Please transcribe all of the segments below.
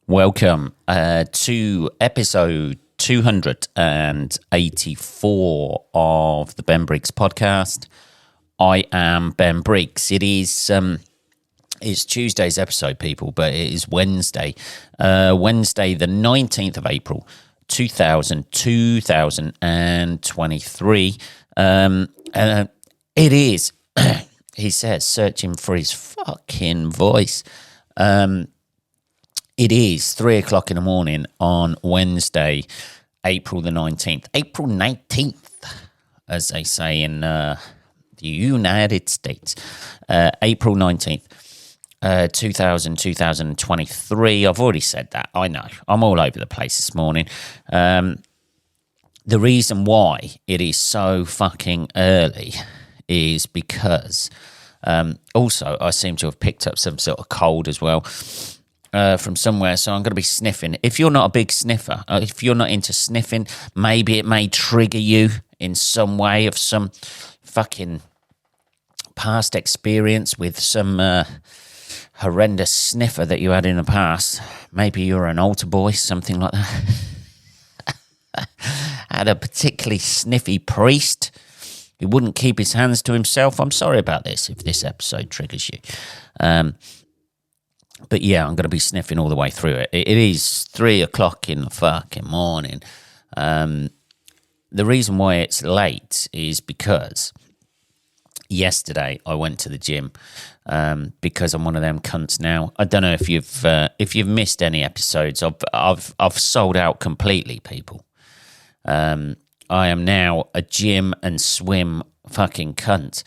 Welcome to episode 284 of the Ben Briggs podcast. I am Ben Briggs. It's Tuesday's episode, people, but it is Wednesday. Wednesday, the 19th of April, 2023. And it is, he says, searching for his fucking voice. It is 3 o'clock in the morning on Wednesday, April the 19th. April 19th, as they say in the United States. April 19th, 2023. I've already said that. I know. I'm all over the place this morning. The reason why it is so fucking early is because also I seem to have picked up some sort of cold as well. From somewhere, so I'm going to be sniffing. If you're not a big sniffer, if you're not into sniffing, maybe it may trigger you in some way of some fucking past experience with some horrendous sniffer that you had in the past. Maybe you're an altar boy, something like that. Had a particularly sniffy priest who wouldn't keep his hands to himself. I'm sorry about this if this episode triggers you. But yeah, I'm going to be sniffing all the way through it. It is 3 o'clock in the fucking morning. The reason why it's late is because yesterday I went to the gym because I'm one of them cunts now. I don't know if you've missed any episodes. I've sold out completely, people. I am now a gym and swim fucking cunt.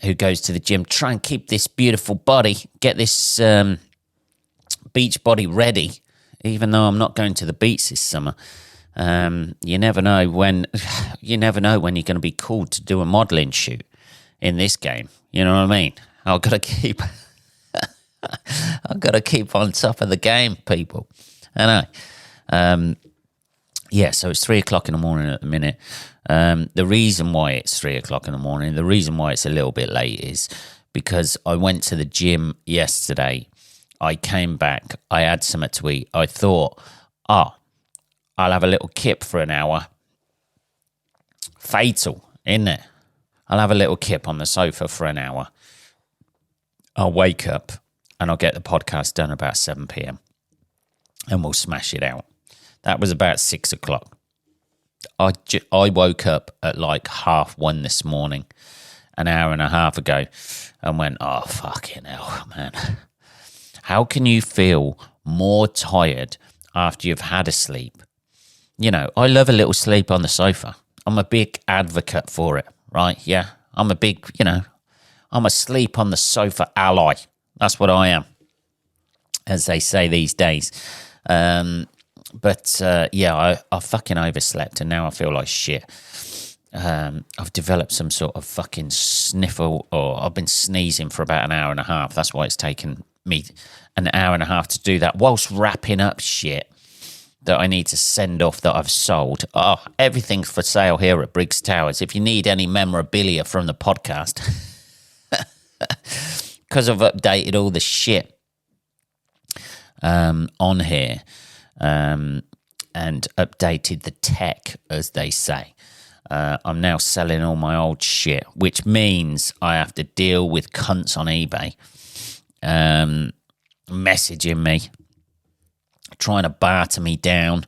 Who goes to the gym, try and keep this beautiful body, get this beach body ready, even though I'm not going to the beach this summer. You never know when you're going to be called to do a modelling shoot in this game. You know what I mean? I've got to keep on top of the game, people. I know. Yeah, so it's 3 o'clock in the morning at the minute. The reason why it's 3 o'clock in the morning, the reason why it's a little bit late is because I went to the gym yesterday. I came back. I had something to eat. I thought, I'll have a little kip for an hour. Fatal, isn't it? I'll have a little kip on the sofa for an hour. I'll wake up and I'll get the podcast done about 7 p.m. and we'll smash it out. That was about 6 o'clock. I woke up at like 1:30 this morning, an hour and a half ago, and went, oh, fucking hell, man. How can you feel more tired after you've had a sleep? You know, I love a little sleep on the sofa. I'm a big advocate for it, right? Yeah, I'm a sleep on the sofa ally. That's what I am, as they say these days. But I fucking overslept and now I feel like shit. I've developed some sort of fucking sniffle, or I've been sneezing for about an hour and a half. That's why it's taken me an hour and a half to do that, whilst wrapping up shit that I need to send off that I've sold. Oh, everything's for sale here at Briggs Towers. If you need any memorabilia from the podcast, because I've updated all the shit on here. And updated the tech, as they say. I'm now selling all my old shit, which means I have to deal with cunts on eBay messaging me, trying to barter me down.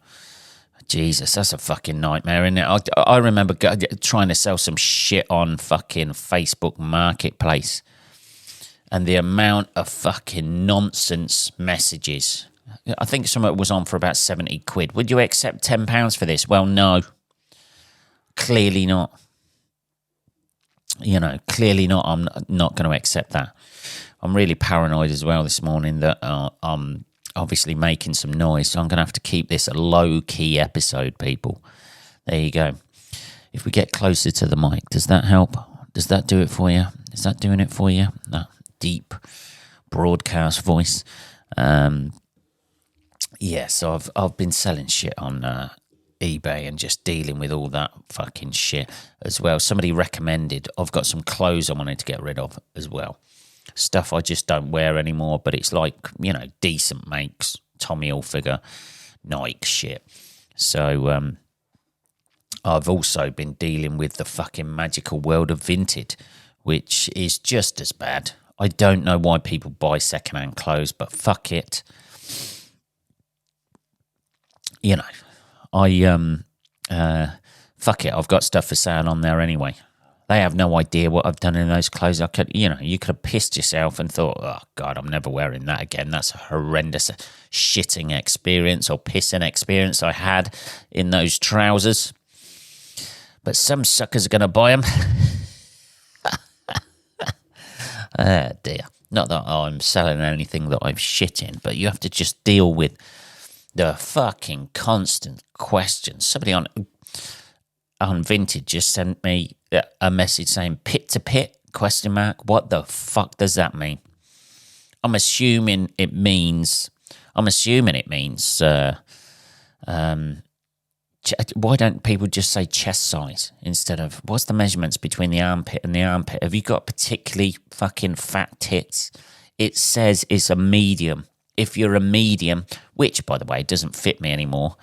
Jesus, that's a fucking nightmare, isn't it? I remember trying to sell some shit on fucking Facebook Marketplace, and the amount of fucking nonsense messages. I think something was on for about 70 quid. Would you accept £10 for this? Well, no. Clearly not. Clearly not. I'm not going to accept that. I'm really paranoid as well this morning that I'm obviously making some noise, so I'm going to have to keep this a low-key episode, people. There you go. If we get closer to the mic, does that help? Does that do it for you? Is that doing it for you? That deep broadcast voice. Yeah, so I've been selling shit on eBay and just dealing with all that fucking shit as well. Somebody recommended, I've got some clothes I wanted to get rid of as well. Stuff I just don't wear anymore, but it's like, decent makes, Tommy Hilfiger, Nike shit. So I've also been dealing with the fucking magical world of Vinted, which is just as bad. I don't know why people buy secondhand clothes, but fuck it. You know, fuck it. I've got stuff for sale on there anyway. They have no idea what I've done in those clothes. You could have pissed yourself and thought, oh God, I'm never wearing that again. That's a horrendous shitting experience or pissing experience I had in those trousers. But some suckers are going to buy them. Oh dear. Not that I'm selling anything that I've shit in, but you have to just deal with the fucking constant questions. Somebody on Vintage just sent me a message saying pit to pit ? What the fuck does that mean? I'm assuming it means why don't people just say chest size instead of what's the measurements between the armpit and the armpit? Have you got particularly fucking fat tits? It says it's a medium. If you're a medium, which by the way doesn't fit me anymore,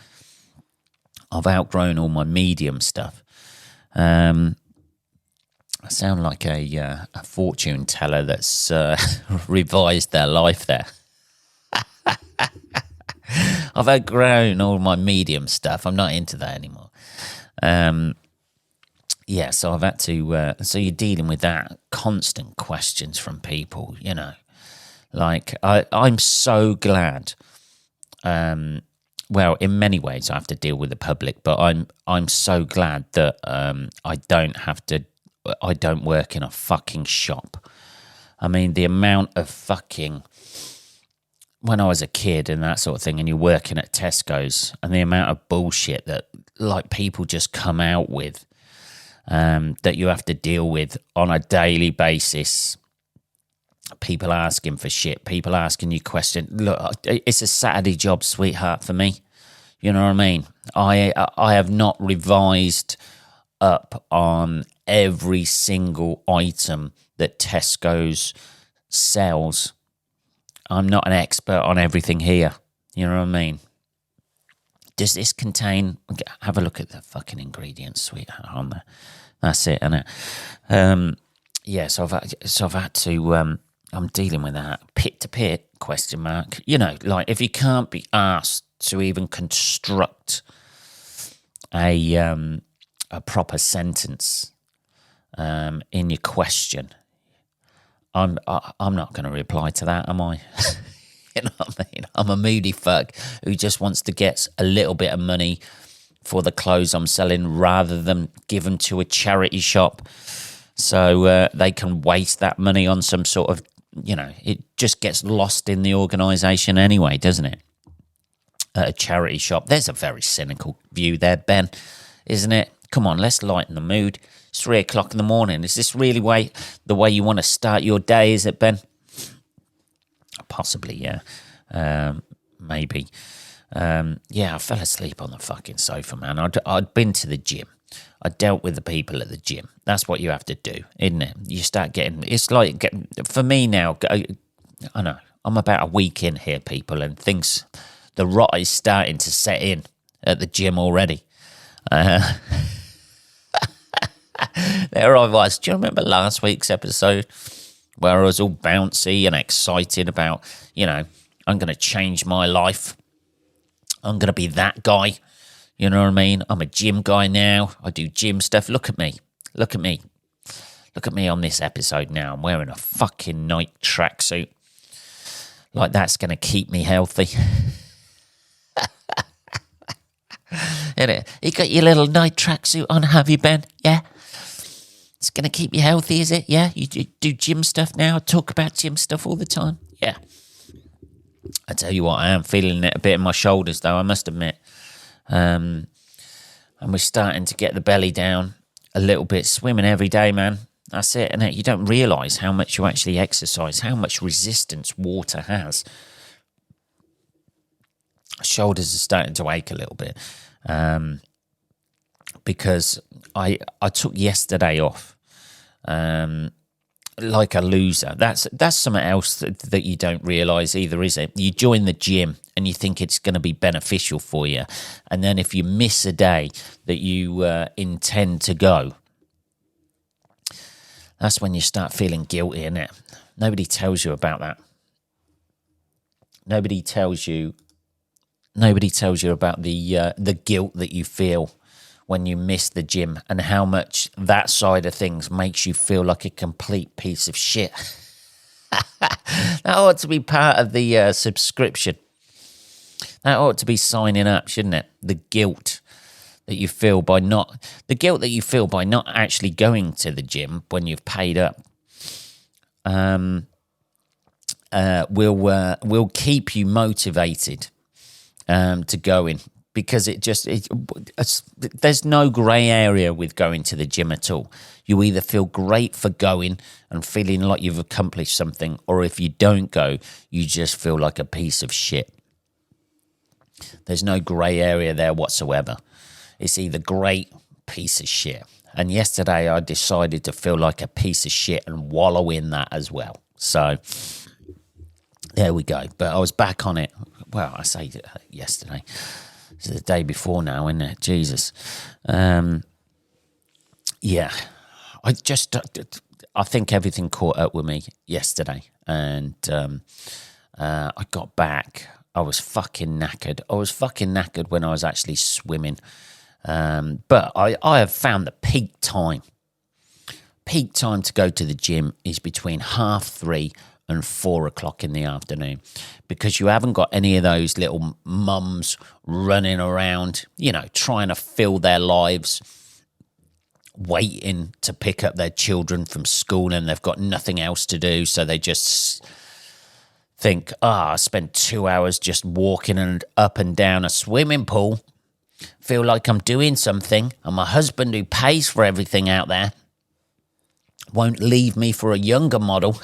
I've outgrown all my medium stuff. I sound like a fortune teller that's revised their life there. I've outgrown all my medium stuff. I'm not into that anymore. So I've had to... so you're dealing with that. Constant questions from people, you know. Like, I'm so glad... well, in many ways I have to deal with the public, but I'm so glad that I don't work in a fucking shop. I mean, the amount of fucking... When I was a kid and that sort of thing, and you're working at Tesco's, and the amount of bullshit that like people just come out with, that you have to deal with on a daily basis. People asking for shit, people asking you questions. Look, it's a Saturday job, sweetheart, for me. You know what I mean? I have not revised up on every single item that Tesco's sells. I'm not an expert on everything here. You know what I mean? Does this contain... Have a look at the fucking ingredients, sweetheart, on there. That's it, isn't it? So I've had to... I'm dealing with that. Pit to pit, ? You know, like, if you can't be asked to even construct a proper sentence in your question... I'm not going to reply to that, am I? You know what I mean? I'm a moody fuck who just wants to get a little bit of money for the clothes I'm selling rather than give them to a charity shop so they can waste that money on some sort of, you know, it just gets lost in the organisation anyway, doesn't it? At a charity shop. There's a very cynical view there, Ben, isn't it? Come on, let's lighten the mood. It's 3 o'clock in the morning. Is this really the way you want to start your day, is it, Ben? Possibly, yeah. Maybe. I fell asleep on the fucking sofa, man. I'd been to the gym. I dealt with the people at the gym. That's what you have to do, isn't it? You start getting... It's like... For me now, I know, I'm about a week in here, people, and things... The rot is starting to set in at the gym already. There I was. Do you remember last week's episode where I was all bouncy and excited about, you know, I'm going to change my life. I'm going to be that guy. You know what I mean? I'm a gym guy now. I do gym stuff. Look at me. Look at me. Look at me on this episode now. I'm wearing a fucking Nike tracksuit. Like, that's going to keep me healthy. Isn't it? You got your little Nike tracksuit on, have you, Ben? Yeah? It's going to keep you healthy, is it? Yeah? You do gym stuff now? Talk about gym stuff all the time? Yeah. I tell you what, I am feeling it a bit in my shoulders, though, I must admit. And we're starting to get the belly down a little bit. Swimming every day, man. That's it, innit? You don't realise how much you actually exercise, how much resistance water has. Shoulders are starting to ache a little bit. Because I took yesterday off. like a loser. That's something else that you don't realise either, is it? You join the gym and you think it's going to be beneficial for you, and then if you miss a day that you intend to go, that's when you start feeling guilty, innit? Nobody tells you about that. Nobody tells you about the guilt that you feel when you miss the gym, and how much that side of things makes you feel like a complete piece of shit. That ought to be part of the subscription. That ought to be signing up, shouldn't it? The guilt that you feel by not actually going to the gym when you've paid up will keep you motivated to go in. Because there's no grey area with going to the gym at all. You either feel great for going and feeling like you've accomplished something, or if you don't go, you just feel like a piece of shit. There's no grey area there whatsoever. It's either great, piece of shit. And yesterday I decided to feel like a piece of shit and wallow in that as well. So there we go. But I was back on it. Well, I say yesterday. It's the day before now, isn't it? Jesus. Yeah. I think everything caught up with me yesterday. And I got back. I was fucking knackered. I was fucking knackered when I was actually swimming. But I have found the peak time to go to the gym is between 3:30 and 4 o'clock in the afternoon, because you haven't got any of those little mums running around, trying to fill their lives, waiting to pick up their children from school, and they've got nothing else to do. So they just think, I spent 2 hours just walking up and down a swimming pool, feel like I'm doing something, and my husband, who pays for everything out there, won't leave me for a younger model.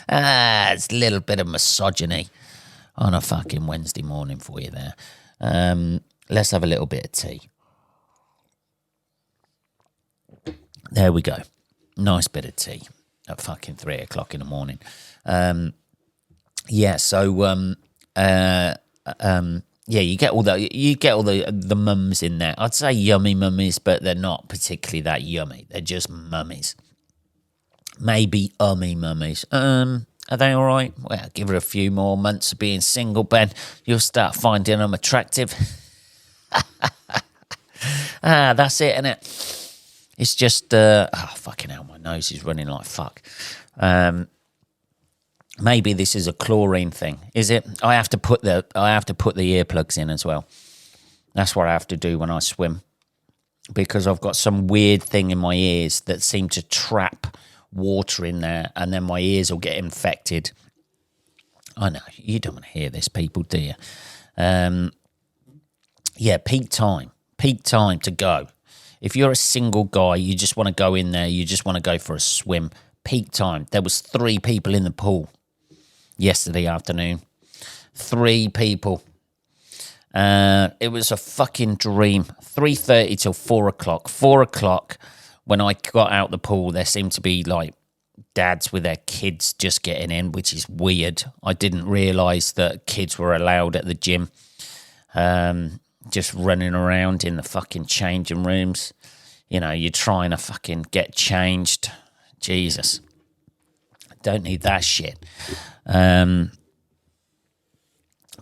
It's a little bit of misogyny on a fucking Wednesday morning for you there. Let's have a little bit of tea. There we go. Nice bit of tea at fucking 3 o'clock in the morning. You get all the mums in there. I'd say yummy mummies, but they're not particularly that yummy. They're just mummies. Maybe mummies. Are they all right? Well, give her a few more months of being single, Ben. You'll start finding them attractive. That's it, innit? It's just, fucking hell, my nose is running like fuck. Maybe this is a chlorine thing, is it? I have to put the earplugs in as well. That's what I have to do when I swim, because I've got some weird thing in my ears that seem to trap water in there, and then my ears will get infected. I know, you don't want to hear this, people, do you? Peak time to go. If you're a single guy, you just want to go in there, you just want to go for a swim, peak time. There was 3 people in the pool yesterday afternoon. 3 people. It was a fucking dream. 3:30 till 4 o'clock. 4 o'clock, when I got out the pool, there seemed to be like dads with their kids just getting in, which is weird. I didn't realise that kids were allowed at the gym, just running around in the fucking changing rooms. You're trying to fucking get changed. Jesus. Don't need that shit.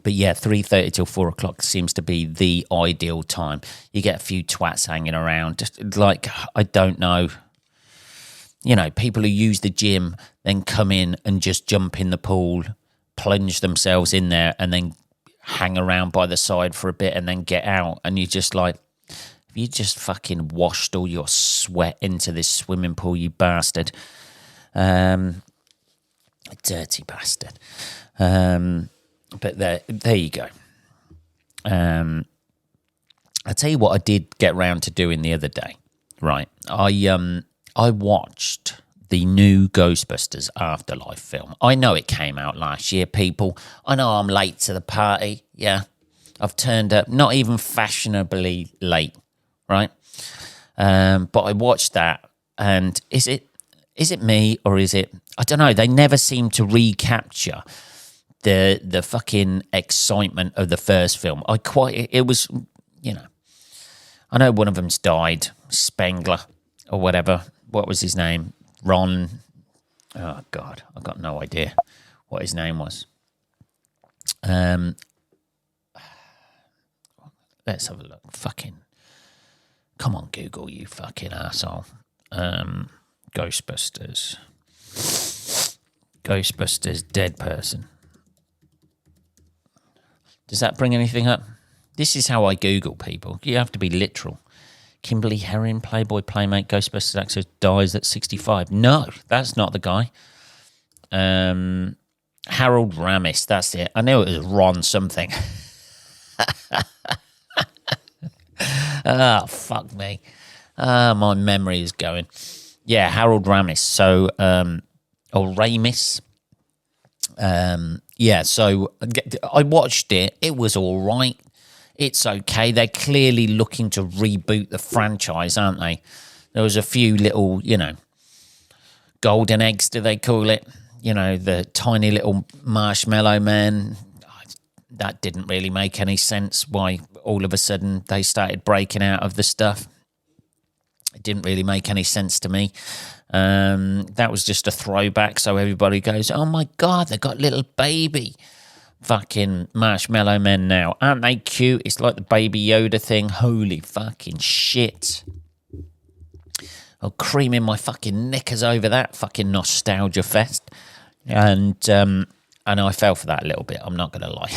But yeah, 3:30 till 4 o'clock seems to be the ideal time. You get a few twats hanging around, just like, I don't know, people who use the gym then come in and just jump in the pool, plunge themselves in there, and then hang around by the side for a bit and then get out. And you're just like, have you just fucking washed all your sweat into this swimming pool, you bastard? Dirty bastard. But there you go. I tell you what I did get round to doing the other day, right? I watched the new Ghostbusters Afterlife film. I know it came out last year, people. I know I'm late to the party, yeah. I've turned up, not even fashionably late, right? But I watched that And is it me, or is it, I don't know, they never seem to recapture the fucking excitement of the first film. It was, I know one of them's died, Spengler or whatever. What was his name? Ron. Oh God, I've got no idea what his name was. Let's have a look. Fucking, come on, Google, you fucking asshole. Ghostbusters, dead person. Does that bring anything up? This is how I Google people. You have to be literal. Kimberly Herring, Playboy Playmate, Ghostbusters actor, dies at 65. No, that's not the guy. Harold Ramis, that's it. I knew it was Ron something. Oh, fuck me. My memory is going. Yeah, Harold Ramis. So, or Ramis. Yeah, so I watched it. It was all right. It's okay. They're clearly looking to reboot the franchise, aren't they? There was a few little, golden eggs, do they call it? The tiny little marshmallow man. That didn't really make any sense, why all of a sudden they started breaking out of the stuff. It didn't really make any sense to me. That was just a throwback, so everybody goes, oh my God, they got little baby fucking marshmallow men now. Aren't they cute? It's like the Baby Yoda thing. Holy fucking shit. I'll cream in my fucking knickers over that fucking nostalgia fest. And I fell for that a little bit, I'm not going to lie.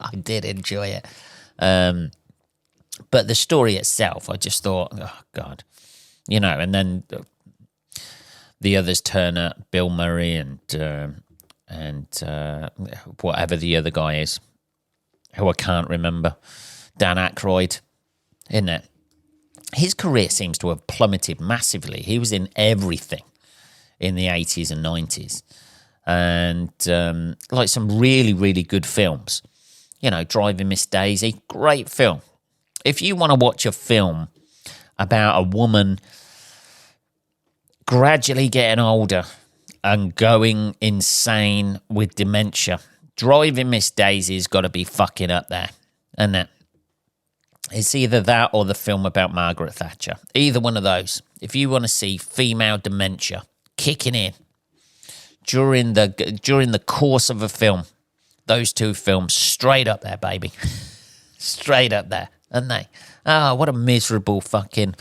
I did enjoy it. But the story itself, I just thought, oh, God. And then the others turn up, Bill Murray and whatever the other guy is, who I can't remember, Dan Aykroyd, isn't it? His career seems to have plummeted massively. He was in everything in the 80s and 90s. And like some really, really good films. Driving Miss Daisy, great film. If you want to watch a film about a woman gradually getting older and going insane with dementia, Driving Miss Daisy's got to be fucking up there, isn't it? It's either that or the film about Margaret Thatcher. Either one of those. If you want to see female dementia kicking in during the course of a film, those two films, straight up there, baby. Straight up there, aren't they? Oh, what a miserable fucking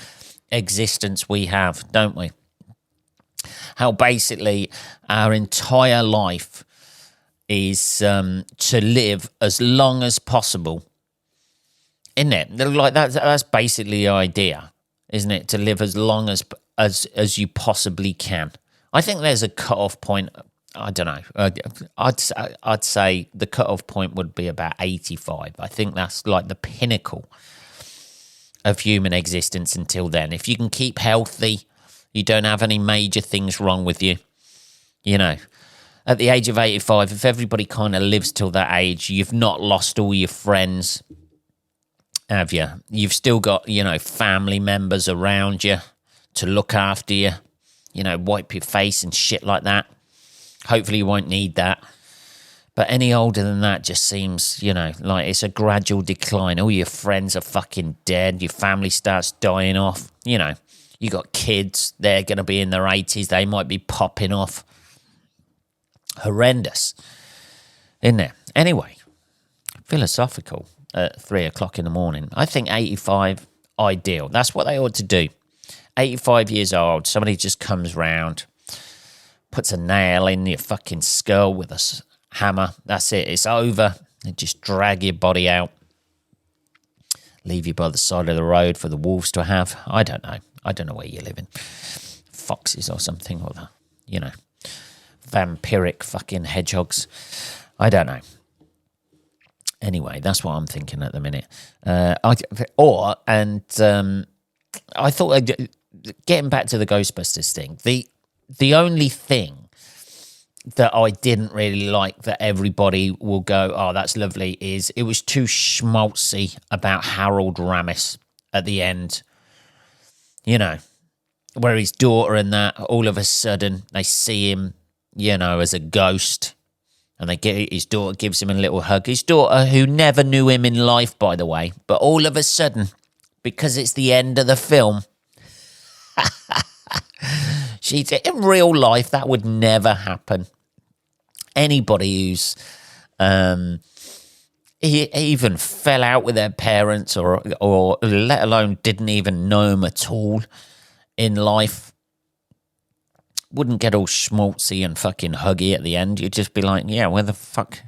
existence we have, don't we? How basically our entire life is to live as long as possible, isn't it? Like that's basically the idea, isn't it? To live as long as you possibly can. I think there's a cut-off point. I don't know. I'd say the cut-off point would be about 85. I think that's like the pinnacle of human existence until then. If you can keep healthy, you don't have any major things wrong with you, At the age of 85, if everybody kind of lives till that age, you've not lost all your friends, have you? You've still got, family members around you to look after you, wipe your face and shit like that. Hopefully you won't need that. But any older than that just seems, like it's a gradual decline. All your friends are fucking dead. Your family starts dying off. You got kids. They're going to be in their 80s. They might be popping off. Horrendous, isn't it? Anyway, philosophical at 3 o'clock in the morning. I think 85, ideal. That's what they ought to do. 85 years old, somebody just comes round, puts a nail in your fucking skull with a hammer. That's it. It's over. They just drag your body out, leave you by the side of the road for the wolves to have. I don't know. I don't know where you're living. Foxes or something, or the, vampiric fucking hedgehogs. I don't know. Anyway, that's what I'm thinking at the minute. I thought, getting back to the Ghostbusters thing, the only thing that I didn't really like that everybody will go, oh, that's lovely, is it was too schmaltzy about Harold Ramis at the end. where his daughter and that, all of a sudden, they see him, as a ghost. And his daughter gives him a little hug. His daughter, who never knew him in life, by the way. But all of a sudden, because it's the end of the film, in real life, that would never happen. Anybody who's even fell out with their parents or let alone didn't even know them at all in life wouldn't get all schmaltzy and fucking huggy at the end. You'd just be like, yeah, where the fuck?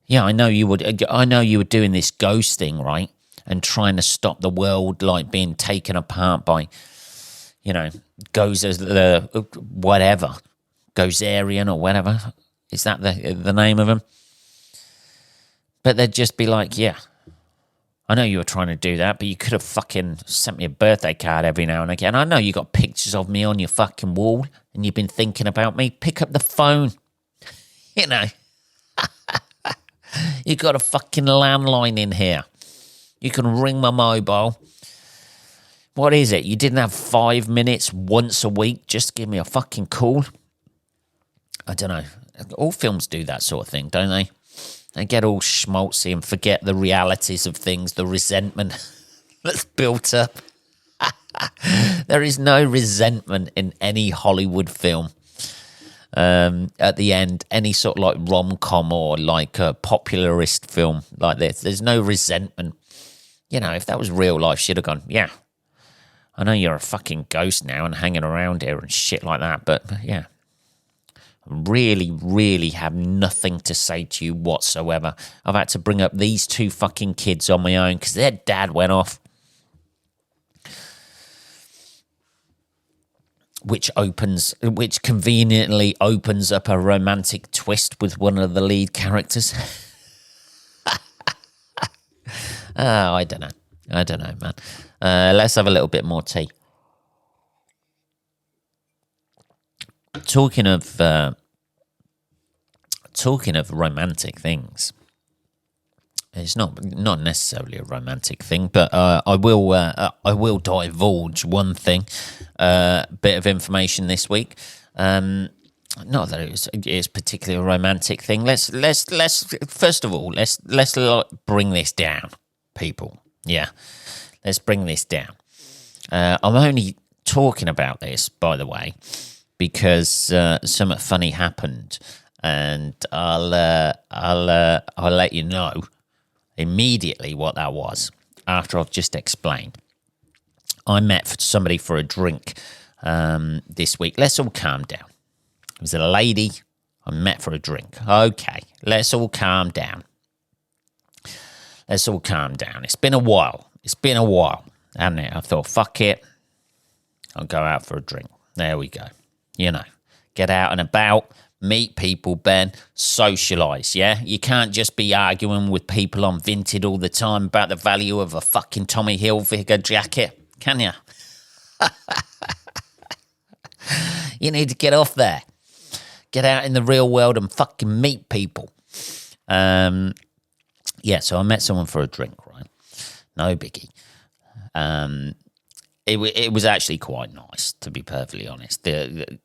Yeah, I know you were doing this ghost thing, right? And trying to stop the world like being taken apart by, Gozerian or whatever. Is that the name of them? But they'd just be like, yeah, I know you were trying to do that, but you could have fucking sent me a birthday card every now and again. I know you got pictures of me on your fucking wall and you've been thinking about me. Pick up the phone. You got a fucking landline in here. You can ring my mobile. What is it? You didn't have 5 minutes once a week just to give me a fucking call? I don't know. All films do that sort of thing, don't they? They get all schmaltzy and forget the realities of things, the resentment that's built up. There is no resentment in any Hollywood film. At the end, any sort of like rom-com or like a popularist film like this, there's no resentment. If that was real life, she'd have gone, yeah, I know you're a fucking ghost now and hanging around here and shit like that, but yeah, really, really have nothing to say to you whatsoever. I've had to bring up these 2 fucking kids on my own because their dad went off. Which conveniently opens up a romantic twist with one of the lead characters. I don't know, man. Let's have a little bit more tea. Talking of romantic things, it's not necessarily a romantic thing, but I will divulge one thing, bit of information this week. Not that it's particularly a romantic thing. Let's first of all let's bring this down, people. Yeah, let's bring this down. I'm only talking about this, by the way, because something funny happened, and I'll let you know immediately what that was after I've just explained. I met somebody for a drink this week. Let's all calm down. It was a lady I met for a drink. Okay, let's all calm down. It's been a while. Hasn't it? I thought, fuck it. I'll go out for a drink. There we go. Get out and about, meet people, Ben, socialise, yeah? You can't just be arguing with people on Vinted all the time about the value of a fucking Tommy Hilfiger jacket, can you? You need to get off there. Get out in the real world and fucking meet people. So I met someone for a drink, right? No biggie. It was actually quite nice, to be perfectly honest. I'm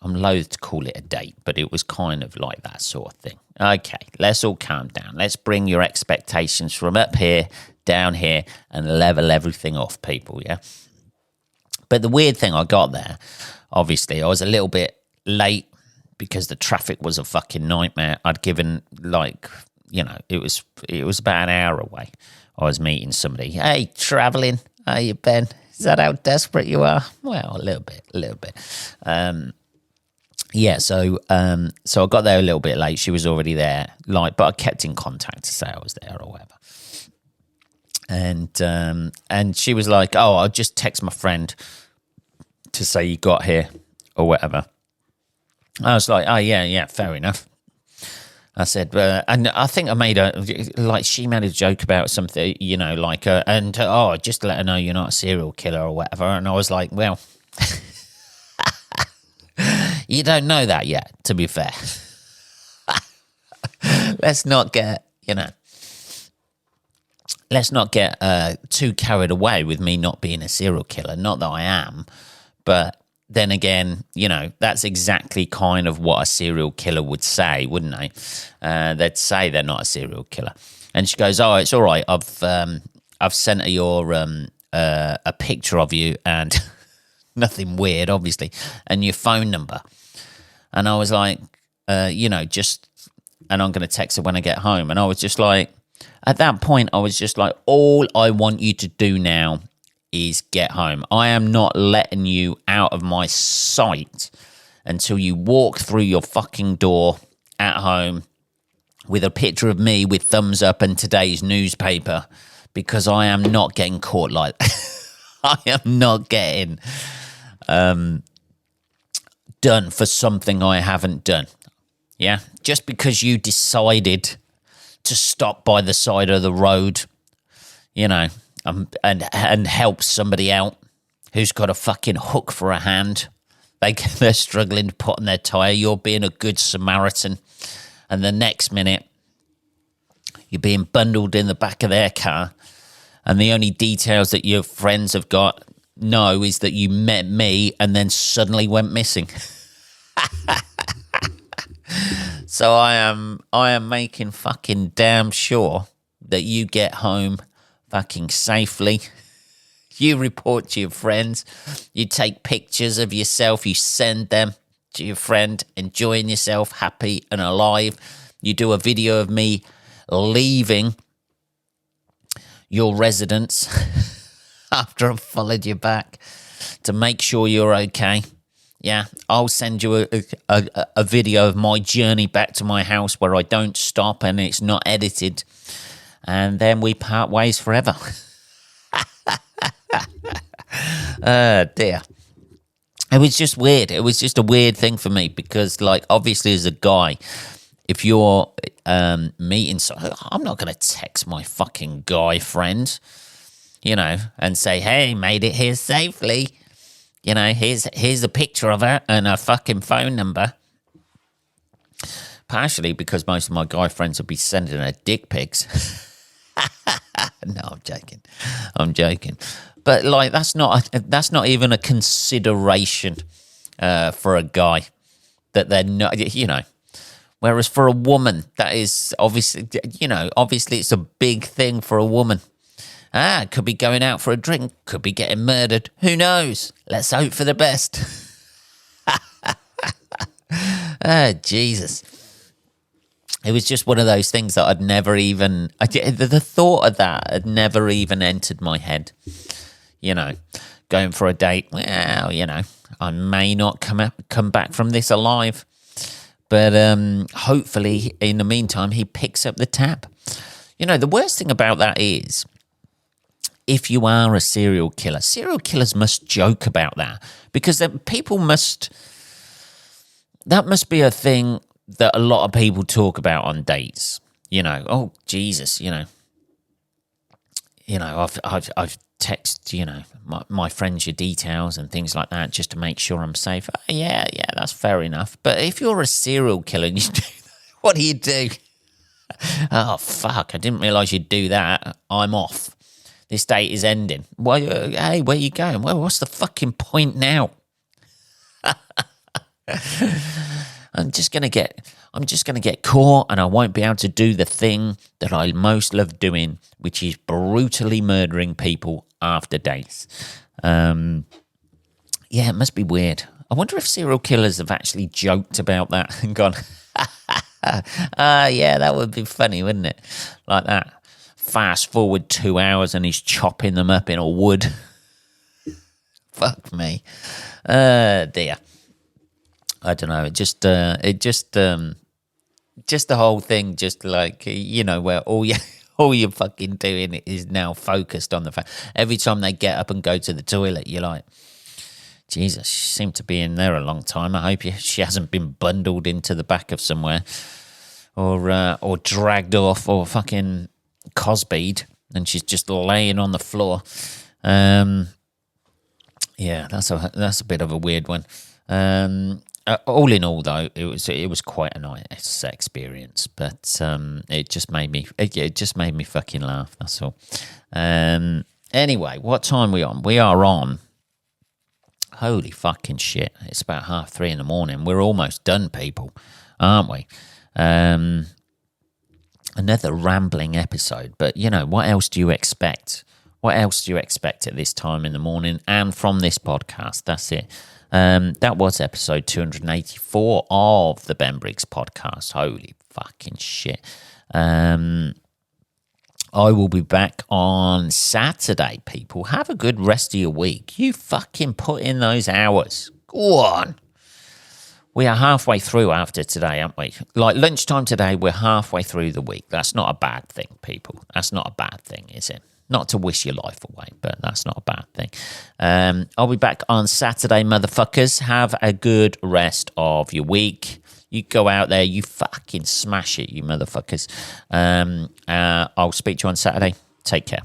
loath to call it a date, but it was kind of like that sort of thing. Okay, let's all calm down. Let's bring your expectations from up here, down here, and level everything off, people, yeah? But the weird thing, I got there, obviously, I was a little bit late because the traffic was a fucking nightmare. I'd given, it was about an hour away. I was meeting somebody. Hey, travelling. How you, Ben? Is that how desperate you are? Well, a little bit. So I got there a little bit late. She was already there, but I kept in contact to say I was there or whatever. And she was like, "Oh, I'll just text my friend to say you got here or whatever." I was like, "Oh yeah, fair enough." I said, and I think I made she made a joke about something, just to let her know you're not a serial killer or whatever. And I was like, well, you don't know that yet, to be fair. Let's not get, let's not get too carried away with me not being a serial killer. Not that I am, but then again, you know, that's exactly kind of what a serial killer would say, wouldn't they? They'd say they're not a serial killer. And she goes, "Oh, it's all right. I've sent her your a picture of you and nothing weird, obviously, and your phone number." And I was like, you know, and I'm going to text her when I get home. And I was just like, at that point, I was just like, all I want you to do now is get home. I am not letting you out of my sight until you walk through your fucking door at home with a picture of me with thumbs up and today's newspaper, because I am not getting caught like that. I am not getting done for something I haven't done. Yeah, just because you decided to stop by the side of the road, you know, and help somebody out who's got a fucking hook for a hand. They're struggling to put on their tyre. You're being a good Samaritan. And the next minute, you're being bundled in the back of their car. And the only details that your friends have know is that you met me and then suddenly went missing. So I am making fucking damn sure that you get home fucking safely. You report to your friends. You take pictures of yourself. You send them to your friend, enjoying yourself, happy and alive. You do a video of me leaving your residence after I've followed you back to make sure you're okay. Yeah, I'll send you a video of my journey back to my house where I don't stop and it's not edited. And then we part ways forever. Dear. It was just weird. It was just a weird thing for me because, like, obviously as a guy, if you're meeting someone, I'm not going to text my fucking guy friend, you know, and say, "Hey, made it here safely. You know, here's a picture of her and her fucking phone number." Partially because most of my guy friends would be sending her dick pics. No, I'm joking. But like, that's not even a consideration for a guy that they're not, you know. Whereas for a woman, that is obviously, you know, obviously it's a big thing for a woman. Could be going out for a drink, could be getting murdered. Who knows? Let's hope for the best. Jesus. It was just one of those things that I'd never even... the thought of that had never even entered my head. You know, going for a date. Well, you know, I may not come back from this alive. But hopefully, in the meantime, he picks up the tab. You know, the worst thing about that is, if you are a serial killers must joke about that. Because people must... That must be a thing that a lot of people talk about on dates. You know, oh Jesus, you know, I've texted, you know, my friends your details and things like that just to make sure I'm safe. Yeah, that's fair enough. But if you're a serial killer and you do that, what do you do? Oh fuck! I didn't realise you'd do that. I'm off. This date is ending. Well, hey, where you going? Well, what's the fucking point now? I'm just gonna get caught, and I won't be able to do the thing that I most love doing, which is brutally murdering people after dates. Yeah, it must be weird. I wonder if serial killers have actually joked about that and gone, yeah, that would be funny, wouldn't it? Like that. Fast forward 2 hours and he's chopping them up in a wood. Fuck me. Dear. I don't know. Just the whole thing, just like, you know, where all you're fucking doing is now focused on the fact. Every time they get up and go to the toilet, you're like, Jesus, she seemed to be in there a long time. I hope she hasn't been bundled into the back of somewhere, or dragged off, or fucking Cosby'd, and she's just laying on the floor. Yeah, that's a bit of a weird one. All in all, though, it was quite a nice experience, but it just made me fucking laugh. That's all. Anyway, what time are we on? We are on. Holy fucking shit! It's about 3:30 in the morning. We're almost done, people, aren't we? Another rambling episode, but you know what else do you expect? What else do you expect at this time in the morning and from this podcast? That's it. That was episode 284 of the Ben Briggs podcast. Holy fucking shit. I will be back on Saturday, people. Have a good rest of your week. You fucking put in those hours. Go on. We are halfway through after today, aren't we? Like lunchtime today, we're halfway through the week. That's not a bad thing, people. That's not a bad thing, is it? Not to wish your life away, but that's not a bad thing. I'll be back on Saturday, motherfuckers. Have a good rest of your week. You go out there, you fucking smash it, you motherfuckers. I'll speak to you on Saturday. Take care.